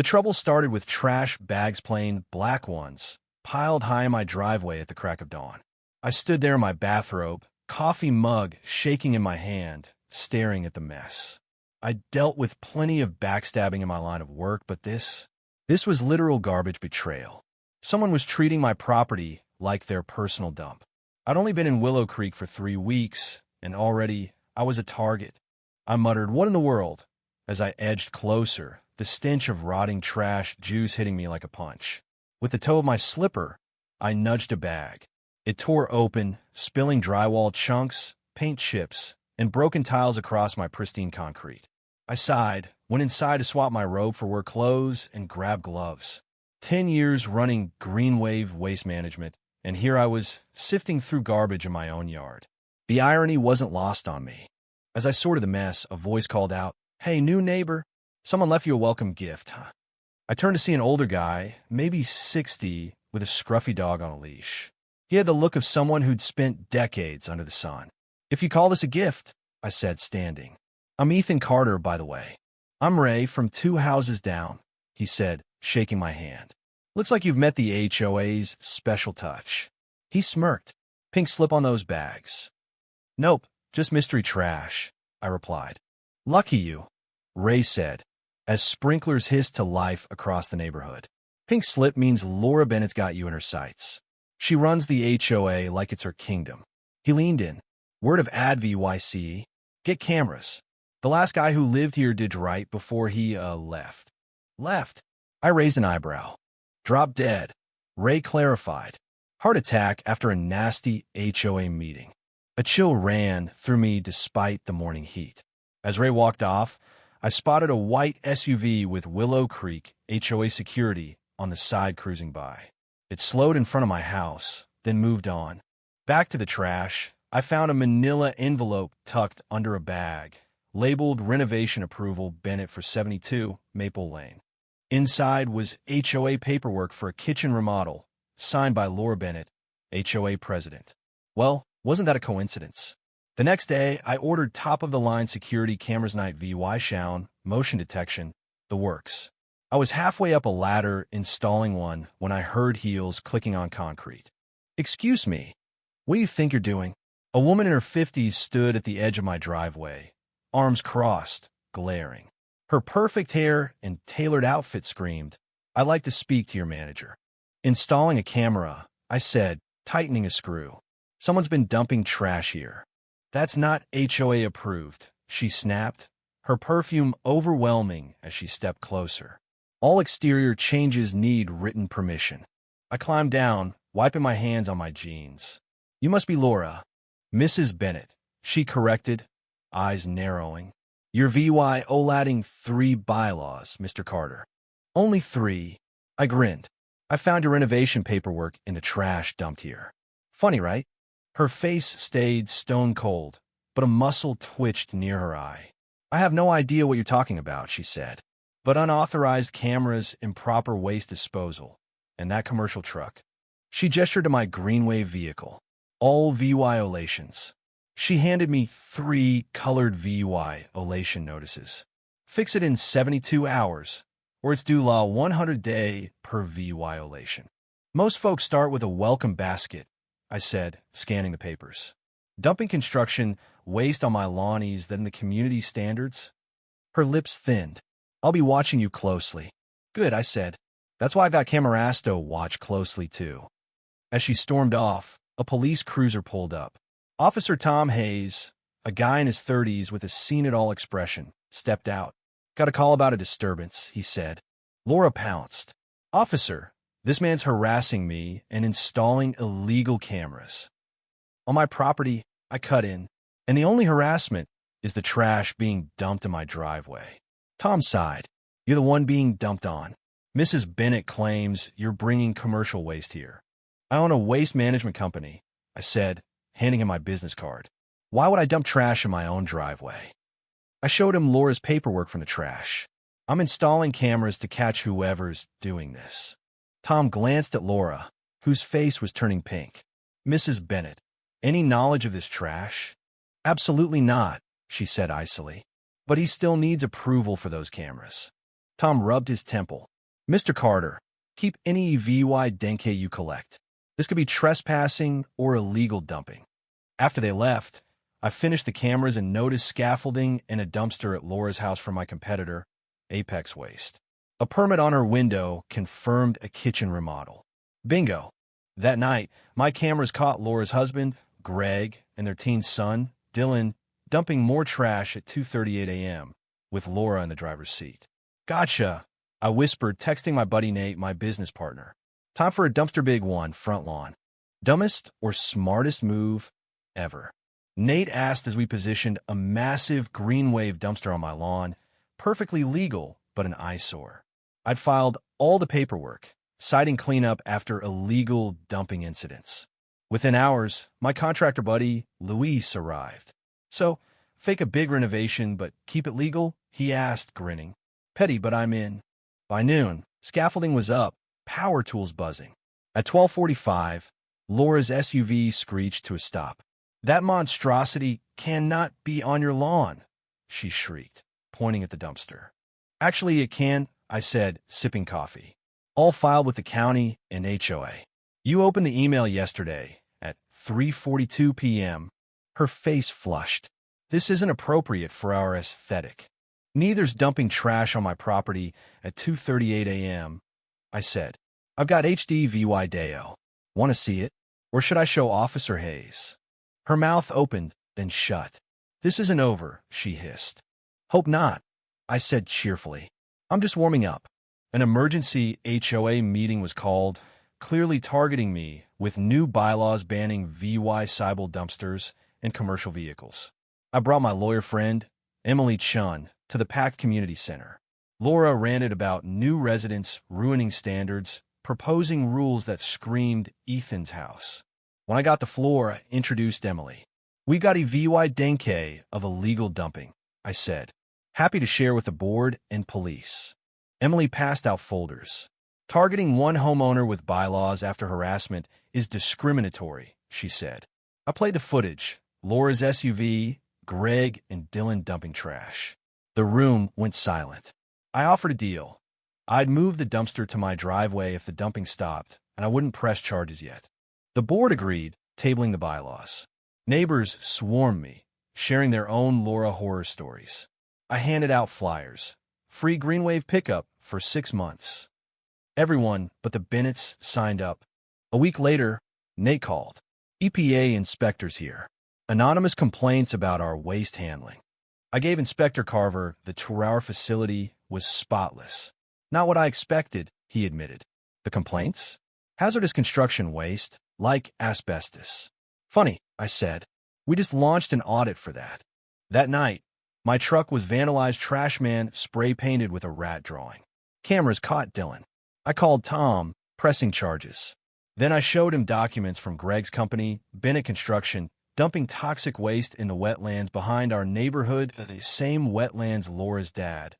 The trouble started with trash bags, plain black ones, piled high in my driveway at the crack of dawn. I stood there in my bathrobe, coffee mug shaking in my hand, staring at the mess. I dealt with plenty of backstabbing in my line of work, but this was literal garbage betrayal. Someone was treating my property like their personal dump. I'd only been in Willow Creek for 3 weeks, and already I was a target. I muttered, "What in the world?" as I edged closer, the stench of rotting trash juice hitting me like a punch. With the toe of my slipper, I nudged a bag. It tore open, spilling drywall chunks, paint chips, and broken tiles across my pristine concrete. I sighed, went inside to swap my robe for work clothes, and grabbed gloves. 10 years running Green Wave Waste Management, and here I was, sifting through garbage in my own yard. The irony wasn't lost on me. As I sorted the mess, a voice called out, "Hey, new neighbor, someone left you a welcome gift." I turned to see an older guy, maybe 60, with a scruffy dog on a leash. He had the look of someone who'd spent decades under the sun. "If you call this a gift," I said, standing. "I'm Ethan Carter, by the way." "I'm Ray from 2 houses down," he said, shaking my hand. "Looks like you've met the HOA's special touch." He smirked. "Pink slip on those bags." "Nope, just mystery trash," I replied. "Lucky you," Ray said, as sprinklers hissed to life across the neighborhood. "Pink slip means Laura Bennett's got you in her sights. She runs the HOA like it's her kingdom." He leaned in. "Word of advice, get cameras. The last guy who lived here did right before he, left." "Left?" I raised an eyebrow. "Dropped dead," Ray clarified. "Heart attack after a nasty HOA meeting." A chill ran through me despite the morning heat. As Ray walked off, I spotted a white SUV with Willow Creek HOA security on the side cruising by. It slowed in front of my house, then moved on. Back to the trash, I found a manila envelope tucked under a bag, labeled Renovation Approval Bennett for 72 Maple Lane. Inside was HOA paperwork for a kitchen remodel, signed by Laura Bennett, HOA president. Well, wasn't that a coincidence? The next day, I ordered top-of-the-line security cameras night VY sound, motion detection, the works. I was halfway up a ladder installing one when I heard heels clicking on concrete. "Excuse me, what do you think you're doing?" A woman in her 50s stood at the edge of my driveway, arms crossed, glaring. Her perfect hair and tailored outfit screamed, "I'd like to speak to your manager." "Installing a camera," I said, tightening a screw. "Someone's been dumping trash here." "That's not HOA approved," she snapped, her perfume overwhelming as she stepped closer. "All exterior changes need written permission." I climbed down, wiping my hands on my jeans. "You must be Laura." "Mrs. Bennett," she corrected, eyes narrowing. "You're violating 3 bylaws, Mr. Carter." "Only 3. I grinned. "I found your renovation paperwork in the trash dumped here." "Funny, right?" Her face stayed stone cold, but a muscle twitched near her eye. "I have no idea what you're talking about," she said. "But unauthorized cameras, improper waste disposal, and that commercial truck." She gestured to my Greenwave vehicle. "All violations." She handed me 3 colored violation notices. "Fix it in 72 hours, or it's due law 100 day per violation." "Most folks start with a welcome basket," I said, scanning the papers. "Dumping construction waste on my lawn is than the community standards?" Her lips thinned. "I'll be watching you closely." "Good," I said. "That's why I got Camarasto watch closely, too." As she stormed off, a police cruiser pulled up. Officer Tom Hayes, a guy in his 30s with a seen-it-all expression, stepped out. "Got a call about a disturbance," he said. Laura pounced. "Officer, this man's harassing me and installing illegal cameras on my property." I cut in. "And the only harassment is the trash being dumped in my driveway." Tom sighed. "You're the one being dumped on. Mrs. Bennett claims you're bringing commercial waste here." "I own a waste management company," I said, handing him my business card. "Why would I dump trash in my own driveway?" I showed him Laura's paperwork from the trash. "I'm installing cameras to catch whoever's doing this." Tom glanced at Laura, whose face was turning pink. "Mrs. Bennett, any knowledge of this trash?" "Absolutely not," she said icily. "But he still needs approval for those cameras." Tom rubbed his temple. Mr. Carter, keep any VY denke you collect. This could be trespassing or illegal dumping. After they left, I finished the cameras and noticed scaffolding and a dumpster at Laura's house for my competitor, Apex Waste. A permit on her window confirmed a kitchen remodel. Bingo! That night, my cameras caught Laura's husband, Greg, and their teen son, Dylan, dumping more trash at 2:38 a.m., with Laura in the driver's seat. Gotcha, I whispered, texting my buddy Nate, my business partner. Time for a dumpster big one, front lawn. Dumbest or smartest move ever? Nate asked as we positioned a massive green wave dumpster on my lawn, perfectly legal, but an eyesore. I'd filed all the paperwork, citing cleanup after illegal dumping incidents. Within hours, my contractor buddy, Luis, arrived. So, fake a big renovation, but keep it legal? He asked, grinning. Petty, but I'm in. By noon, scaffolding was up, power tools buzzing. At 12:45, Laura's SUV screeched to a stop. That monstrosity cannot be on your lawn, she shrieked, pointing at the dumpster. Actually, it can, I said, sipping coffee. All filed with the county and HOA. You opened the email yesterday at 3:42 p.m. Her face flushed. This isn't appropriate for our aesthetic. Neither's dumping trash on my property at 2:38 a.m., I said. I've got HD VY Deo. Want to see it? Or should I show Officer Hayes? Her mouth opened, then shut. This isn't over, she hissed. Hope not, I said cheerfully. I'm just warming up. An emergency HOA meeting was called, clearly targeting me with new bylaws banning VY Cybele dumpsters and commercial vehicles. I brought my lawyer friend, Emily Chun, to the packed community center. Laura ranted about new residents ruining standards, proposing rules that screamed Ethan's house. When I got the floor, I introduced Emily. We got a VY denke of illegal dumping, I said, happy to share with the board and police. Emily passed out folders. Targeting one homeowner with bylaws after harassment is discriminatory, she said. I played the footage, Laura's SUV, Greg, and Dylan dumping trash. The room went silent. I offered a deal. I'd move the dumpster to my driveway if the dumping stopped, and I wouldn't press charges yet. The board agreed, tabling the bylaws. Neighbors swarmed me, sharing their own Laura horror stories. I handed out flyers. Free Greenwave pickup for 6 months. Everyone but the Bennetts signed up. A week later, Nate called. EPA inspectors here. Anonymous complaints about our waste handling. I gave Inspector Carver the tour. Our facility was spotless. Not what I expected, he admitted. The complaints? Hazardous construction waste, like asbestos. Funny, I said. We just launched an audit for that. That night, my truck was vandalized, trash man spray-painted with a rat drawing. Cameras caught Dylan. I called Tom, pressing charges. Then I showed him documents from Greg's company, Bennett Construction, dumping toxic waste in the wetlands behind our neighborhood, the same wetlands Laura's dad,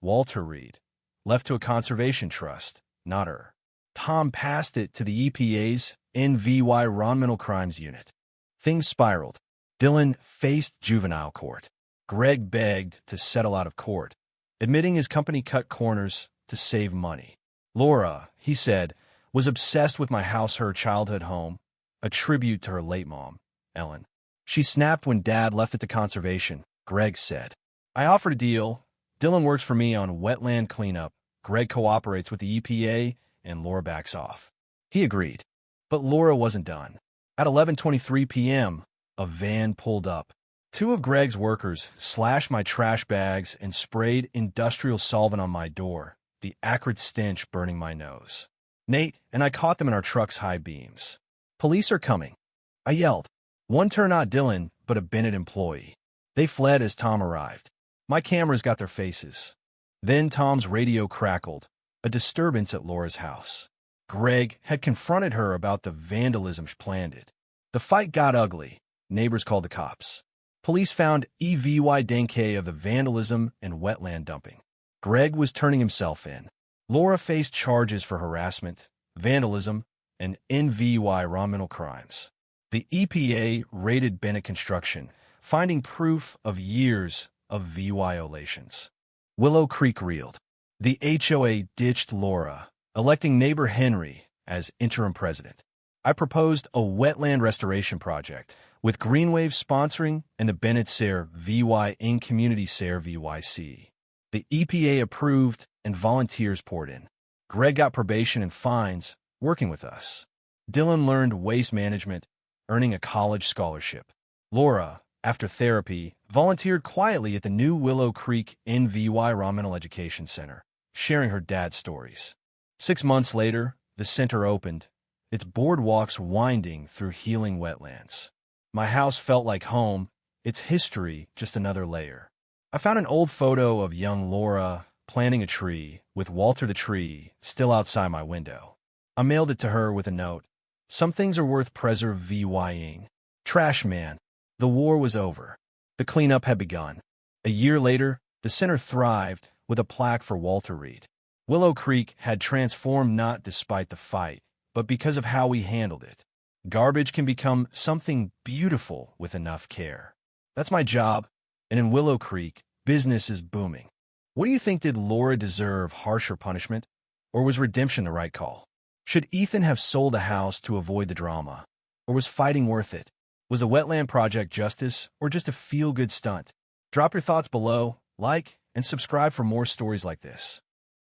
Walter Reed, left to a conservation trust, not her. Tom passed it to the EPA's NVY Environmental Crimes Unit. Things spiraled. Dylan faced juvenile court. Greg begged to settle out of court, admitting his company cut corners to save money. Laura, he said, was obsessed with my house, her childhood home, a tribute to her late mom, Ellen. She snapped when Dad left it to conservation, Greg said. I offered a deal. Dylan works for me on wetland cleanup. Greg cooperates with the EPA, and Laura backs off. He agreed. But Laura wasn't done. At 11:23 p.m., a van pulled up. 2 of Greg's workers slashed my trash bags and sprayed industrial solvent on my door, the acrid stench burning my nose. Nate and I caught them in our truck's high beams. Police are coming, I yelled. One turned not Dylan, but a Bennett employee. They fled as Tom arrived. My cameras got their faces. Then Tom's radio crackled, a disturbance at Laura's house. Greg had confronted her about the vandalism she planned it. The fight got ugly. Neighbors called the cops. Police found EVY denke of the vandalism and wetland dumping. Greg was turning himself in. Laura faced charges for harassment, vandalism, and NVY environmental crimes. The EPA raided Bennett Construction, finding proof of years of VY violations. Willow Creek reeled. The HOA ditched Laura, electing neighbor Henry as interim president. I proposed a wetland restoration project, with Greenwave sponsoring and the Bennett Sayre VY in Community Sayre VYC. The EPA approved and volunteers poured in. Greg got probation and fines, working with us. Dylan learned waste management, earning a college scholarship. Laura, after therapy, volunteered quietly at the new Willow Creek Environmental Education Center, sharing her dad's stories. 6 months later, the center opened, its boardwalks winding through healing wetlands. My house felt like home, its history just another layer. I found an old photo of young Laura planting a tree, with Walter the tree still outside my window. I mailed it to her with a note. Some things are worth preserving. Trash man. The war was over. The cleanup had begun. A year later, the center thrived with a plaque for Walter Reed. Willow Creek had transformed not despite the fight, but because of how we handled it. Garbage can become something beautiful with enough care. That's my job, and in Willow Creek, business is booming. What do you think? Did Laura deserve harsher punishment, or was redemption the right call? Should Ethan have sold a house to avoid the drama, or was fighting worth it? Was a wetland project justice, or just a feel-good stunt? Drop your thoughts below, like, and subscribe for more stories like this.